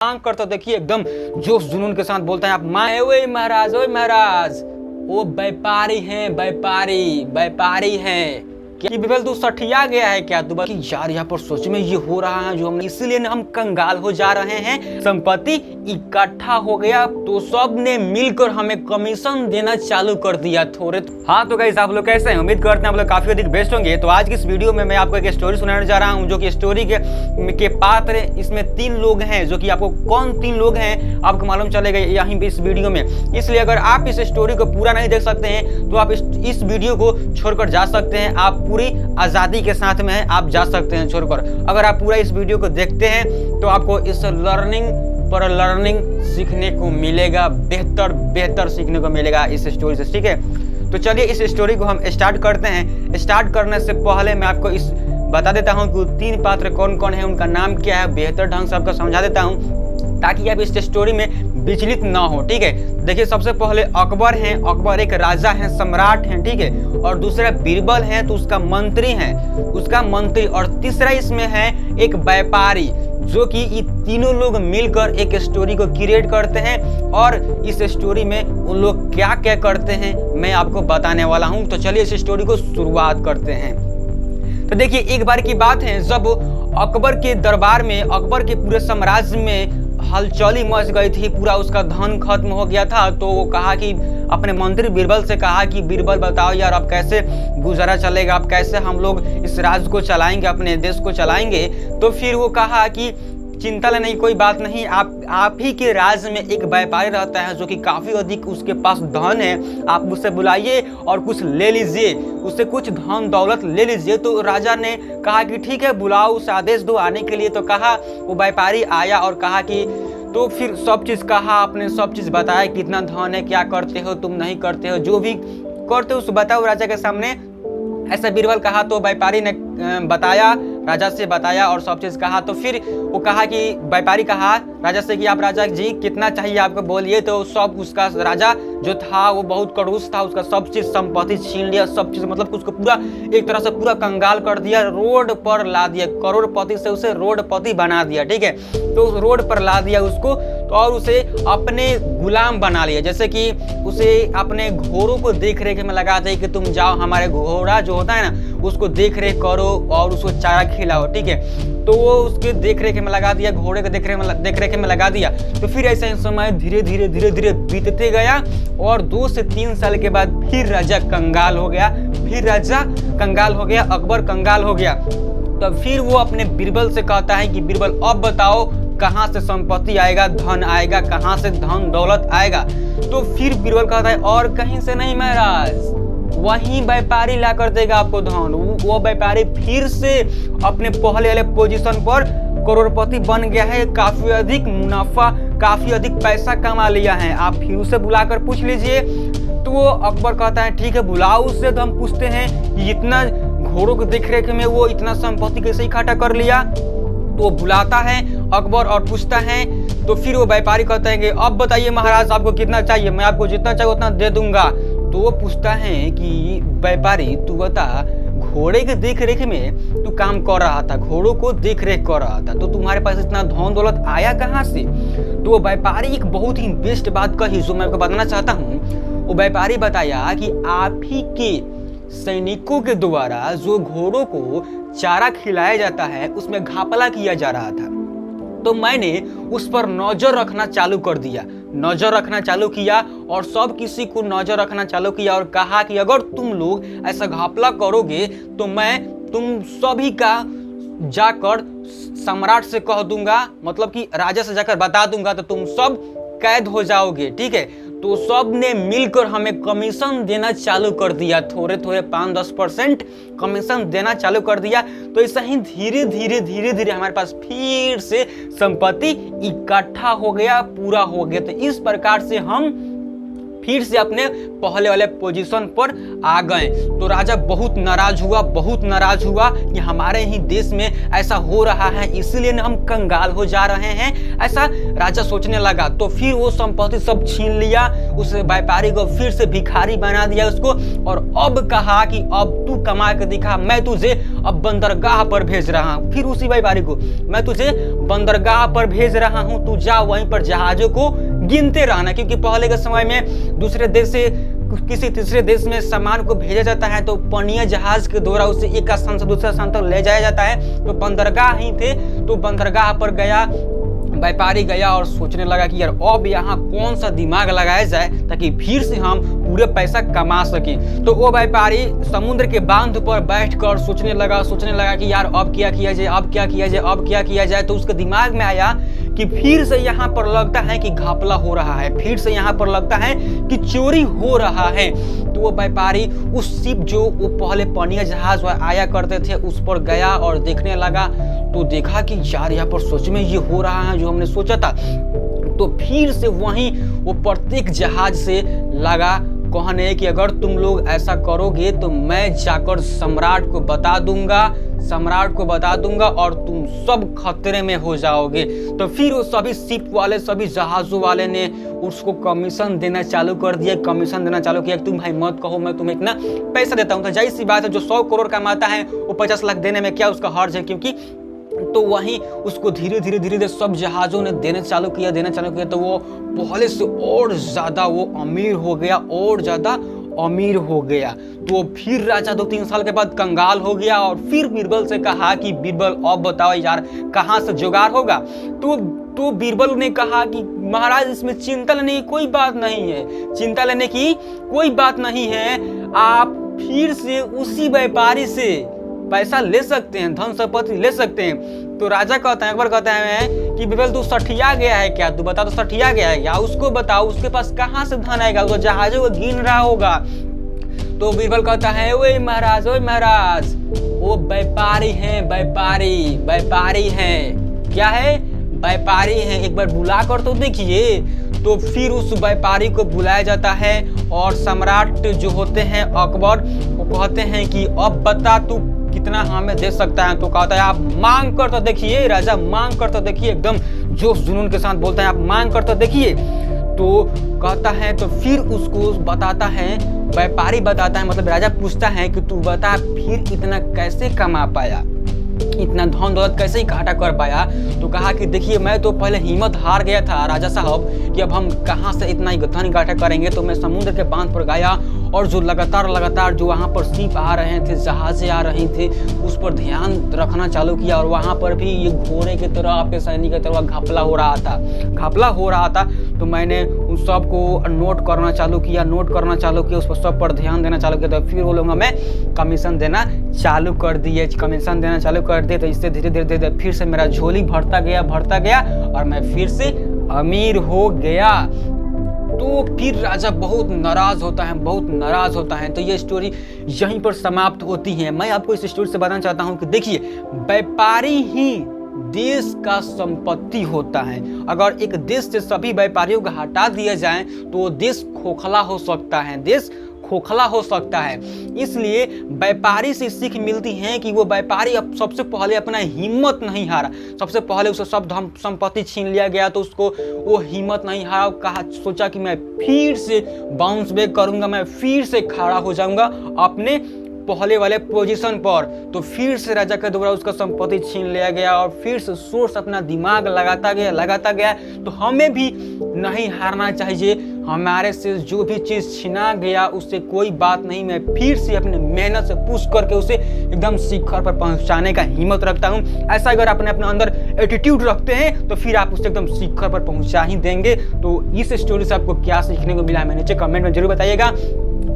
मांग करता देखिए एकदम जोश जुनून के साथ बोलता है आप माए ओए महाराज ओए महाराज। वो व्यापारी हैं, व्यापारी हैं। क्या बिरबल तू सठिया गया है क्या? तू कि यार यहाँ पर सोच में ये हो रहा है जो हम, इसलिए हम कंगाल हो जा रहे हैं। संपत्ति इकट्ठा हो गया तो सब ने मिलकर हमें कमीशन देना चालू कर दिया थोड़े। हाँ तो गाइस आप लोग कैसे हैं? उम्मीद करते हैं आप लोग काफी अधिक बेस्ट होंगे। तो आज की इस वीडियो में मैं आपको एक स्टोरी सुनाने जा रहा हूँ जो कि स्टोरी के पात्र इसमें 3 लोग हैं, जो कि आपको कौन 3 लोग हैं आपको मालूम चलेगा यहीं इस वीडियो में। इसलिए अगर आप इस स्टोरी को पूरा नहीं देख सकते हैं तो आप इस वीडियो को छोड़कर जा सकते हैं। आप पूरी आजादी के साथ में है, आप जा सकते हैं छोड़कर। अगर आप पूरा इस वीडियो को देखते हैं तो आपको इस लर्निंग सीखने को मिलेगा, बेहतर सीखने को मिलेगा इस स्टोरी से, ठीक है। तो चलिए इस स्टोरी को हम स्टार्ट करते हैं। स्टार्ट करने से पहले मैं आपको इस बता देता हूं कि 3 पात्र कौन कौन है, उनका नाम क्या है, बेहतर ढंग से आपको समझा देता हूं ताकि आप इस स्टोरी में विचलित ना हो, ठीक है। देखिए सबसे पहले अकबर हैं। अकबर एक राजा हैं, सम्राट हैं, ठीक है। और दूसरा बीरबल है तो उसका मंत्री है, और तीसरा इसमें है एक व्यापारी, जो कि ये तीनों लोग मिलकर एक स्टोरी को क्रिएट करते हैं। और इस स्टोरी में उन लोग क्या क्या करते हैं मैं आपको बताने वाला हूं। तो चलिए इस स्टोरी को शुरुआत करते हैं। तो देखिए एक बार की बात है जब अकबर के दरबार में, अकबर के पूरे साम्राज्य में हलचली मच गई थी, पूरा उसका धन खत्म हो गया था। तो वो कहा कि अपने मंत्री बीरबल से कहा कि बीरबल बताओ यार अब कैसे गुजारा चलेगा, अब कैसे हम लोग इस राज्य को चलाएंगे, अपने देश को चलाएंगे। तो फिर वो कहा कि चिंता लेने की कोई बात नहीं, आप ही के राज्य में एक व्यापारी रहता है जो कि काफी अधिक उसके पास धन है, आप उससे बुलाइए और कुछ ले लीजिए, उससे कुछ धन दौलत ले लीजिए। तो राजा ने कहा कि ठीक है बुलाओ, उसे आदेश दो आने के लिए। तो कहा वो व्यापारी आया और कहा कि तो फिर सब चीज कहा, आपने सब चीज बताया, कितना धन है, क्या करते हो तुम, नहीं करते हो, जो भी करते हो बताओ राजा के सामने। ऐसा बीरबल कहा तो व्यापारी ने बताया, राजा से बताया और सब चीज कहा। तो फिर वो कहा कि व्यापारी कहा राजा से कि आप राजा जी कितना चाहिए आपको बोलिए। तो सब उसका राजा जो था वो बहुत कड़ूस था, उसका सब चीज संपत्ति छीन लिया, सब चीज मतलब उसको पूरा एक तरह से पूरा कंगाल कर दिया, रोड पर ला दिया, करोड़पति से उसे रोडपति बना दिया, ठीक है। तो रोड पर ला दिया उसको, तो और उसे अपने गुलाम बना लिया, जैसे कि उसे अपने घोड़ों को देख रेख में लगा दे कि तुम जाओ हमारे घोड़ा जो होता है ना उसको देख रेख करो और उसको चारा खिलाओ, ठीक है। तो वो उसके देख रेख में लगा दिया, घोड़े के देख रेख में लगा दिया। तो फिर ऐसा समय धीरे धीरे बीतते गया और 2 से 3 साल के बाद फिर राजा कंगाल हो गया, अकबर कंगाल हो गया। तब फिर वो अपने बीरबल से कहता है कि बीरबल अब बताओ कहाँ से संपत्ति आएगा, धन आएगा, कहाँ से धन दौलत आएगा। तो फिर बीरबल कहता है और कहीं से नहीं महाराज, वही व्यापारी ला कर देगा आपको धन। वो व्यापारी फिर से अपने पहले वाले पोजीशन पर करोड़पति बन गया है, काफी अधिक मुनाफा, काफी अधिक पैसा कमा लिया है, आप फिर उसे बुलाकर पूछ लीजिए। तो वो अकबर कहता है ठीक है बुलाओ उससे। तो हम पूछते हैं कि इतना घोड़ों के देख रेख में वो इतना संपत्ति कैसे इकट्ठा कर लिया। तो वो बुलाता है अकबर और पूछता है। तो फिर वो व्यापारी कहता है कि अब बताइए महाराज आपको कितना चाहिए, मैं आपको जितना चाहिए उतना दे दूंगा। तो वो पूछता है कि व्यापारी तू बता, घोड़े के देख रेख में तू काम कर रहा था, घोड़ों को देख रेख कर रहा था, तो तुम्हारे पास इतना धन दौलत आया कहाँ से? तो वो व्यापारी एक बहुत ही बेस्ट बात कही जो मैं आपको बताना चाहता हूँ। वो व्यापारी बताया कि आप ही के सैनिकों के द्वारा जो घोड़ों को चारा खिलाया जाता है उसमें घपला किया जा रहा था, तो मैंने उस पर नजर रखना चालू कर दिया, नजर रखना चालू किया और सब किसी को नजर रखना चालू किया और कहा कि अगर तुम लोग ऐसा घपला करोगे तो मैं तुम सभी का जाकर सम्राट से कह दूंगा, मतलब कि राजा से जाकर बता दूंगा, तो तुम सब कैद हो जाओगे, ठीक है। तो सब ने मिलकर हमें कमीशन देना चालू कर दिया, थोड़े 5-10% कमीशन देना चालू कर दिया। तो ऐसा ही धीरे धीरे हमारे पास फिर से संपत्ति इकट्ठा हो गया, पूरा हो गया। तो इस प्रकार से हम फिर से अपने पहले वाले पोजीशन पर आ गए। तो राजा बहुत नाराज हुआ कि हमारे ही देश में ऐसा हो रहा है, इसीलिए हम कंगाल हो जा रहे हैं, ऐसा राजा सोचने लगा। तो फिर वो संपत्ति सब छीन लिया, उस व्यापारी को फिर से भिखारी बना दिया उसको, और अब कहा कि अब तू कमा के दिखा, मैं तुझे अब बंदरगाह पर भेज रहा हूँ। फिर उसी व्यापारी को, मैं तुझे बंदरगाह पर भेज रहा हूँ, तू जा वहीं पर जहाजों को गिनते रहना, क्योंकि पहले के समय में दूसरे देश से किसी तीसरे देश में सामान को भेजा जाता है तो पनिया जहाज के द्वारा उसे एक स्थान से दूसरे स्थान तक ले जाया जाता है। तो बंदरगाह ही थे, तो बंदरगाह पर गया व्यापारी गया और सोचने लगा कि यार अब यहाँ कौन सा दिमाग लगाया जाए ताकि फिर से हम पूरे पैसा कमा सकें। तो वो व्यापारी समुद्र के बांध पर बैठकर सोचने लगा कि यार अब क्या किया जाए। तो उसके दिमाग में आया कि फिर से यहाँ पर लगता है कि घपला हो रहा है, फिर से यहाँ पर लगता है कि चोरी हो रहा है। तो वो व्यापारी उस शिप जो वो पहले पनिया जहाज आया करते थे उस पर गया और देखने लगा। तो देखा कि यार यहाँ पर सच में ये हो रहा है जो हमने सोचा था। तो फिर से वहीं वो प्रत्येक जहाज से लगा कहने कि अगर तुम लोग ऐसा करोगे तो मैं जाकर सम्राट को बता दूंगा और तुम सब खतरे में हो जाओगे। तो फिर वो सभी शिप वाले, सभी जहाजों वाले ने उसको कमीशन देना चालू कर दिया, तुम भाई मत कहो, मैं तुम्हें इतना पैसा देता हूँ। तो जाहिर सी बात है, जो 100 करोड़ कमाता है वो 50 लाख देने में क्या उसका हर्ज है, क्योंकि तो वहीं उसको धीरे धीरे सब जहाजों ने देना चालू किया। तो वो पहले से और ज्यादा वो अमीर हो गया। तो फिर राजा 2-3 साल के बाद कंगाल हो गया और फिर बीरबल से कहा कि बीरबल अब बताओ यार कहाँ से जुगाड़ होगा। तो बीरबल ने कहा कि महाराज इसमें चिंता लेने की कोई बात नहीं है, आप फिर से उसी व्यापारी से पैसा ले सकते हैं, धन संपत्ति ले सकते हैं। तो राजा कहता है, एक बार कहता है कि बीरबल तू सठिया गया है क्या, तू बता, तो सठिया गया है क्या, उसको बताओ उसके पास कहाँ से धन आएगा, वो जहाजों को गिन रहा होगा। तो बीरबल कहता है ओए महाराज वो व्यापारी हैं, क्या है, व्यापारी हैं, एक बार बुला कर तो देखिए। तो फिर उस व्यापारी को बुलाया जाता है और सम्राट जो होते हैं अकबर, वो कहते हैं कि अब बता तू कितना हमें दे सकता है। तो कहता है आप मांग कर तो देखिए राजा, मांग कर तो देखिए, एकदम जोश जुनून के साथ बोलता है आप मांग कर तो देखिए। तो कहता है, तो फिर उसको बताता है, व्यापारी बताता है, मतलब राजा पूछता है कि तू बता फिर इतना कैसे कमा पाया, इतना धन दौलत कैसे इकट्ठा कर पाया। तो कहा कि देखिए मैं तो पहले हिम्मत हार गया था राजा साहब कि अब हम कहाँ से इतना धन इकट्ठा करेंगे। तो मैं समुद्र के बांध पर गया और जो लगातार जो वहाँ पर शिप आ रहे थे, जहाजें आ रही थी, उस पर ध्यान रखना चालू किया। और वहाँ पर भी ये घोड़े की तरह, आपके सैनिक की तरह घपला हो रहा था। तो मैंने उन सबको नोट करना चालू किया, उस पर सब पर ध्यान देना चालू किया। तो फिर वो लोग हमें कमीशन देना चालू कर दिए। तो इससे धीरे धीरे फिर से मेरा झोली भरता गया और मैं फिर से अमीर हो गया। तो फिर राजा बहुत नाराज होता है। तो ये स्टोरी यहीं पर समाप्त होती है। मैं आपको इस स्टोरी से बताना चाहता हूँ कि देखिए व्यापारी ही देश का संपत्ति होता है। अगर एक देश से सभी व्यापारियों को हटा दिया जाए तो देश खोखला हो सकता है। इसलिए व्यापारी से सीख मिलती है कि वो व्यापारी अब सबसे पहले अपना हिम्मत नहीं हारा। सबसे पहले उसे सब धन संपत्ति छीन लिया गया तो उसको वो हिम्मत नहीं हारा, कहा सोचा कि मैं फिर से बाउंस बैक करूंगा, मैं फिर से खड़ा हो जाऊंगा अपने पहले वाले पोजीशन पर। तो फिर से राजा के द्वारा उसका संपत्ति छीन लिया गया और फिर से सोर्स अपना दिमाग लगाता गया। तो हमें भी नहीं हारना चाहिए। हमारे से जो भी चीज़ छीना गया उससे कोई बात नहीं, मैं फिर से अपने मेहनत से पुश करके उसे एकदम शिखर पर पहुंचाने का हिम्मत रखता हूं। ऐसा अगर अपने अंदर एटीट्यूड रखते हैं तो फिर आप उसे एकदम शिखर पर पहुंचा ही देंगे। तो इस स्टोरी से आपको क्या सीखने को मिला हमें नीचे कमेंट में जरूर बताइएगा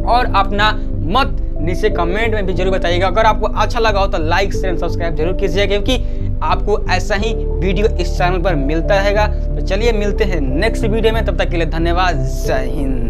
और अपना मत नीचे कमेंट में भी जरूर बताइएगा। अगर आपको अच्छा लगा हो तो लाइक शेयर सब्सक्राइब जरूर कीजिएगा, क्योंकि आपको ऐसा ही वीडियो इस चैनल पर मिलता रहेगा। तो चलिए मिलते हैं नेक्स्ट वीडियो में, तब तक के लिए धन्यवाद। जय हिंद।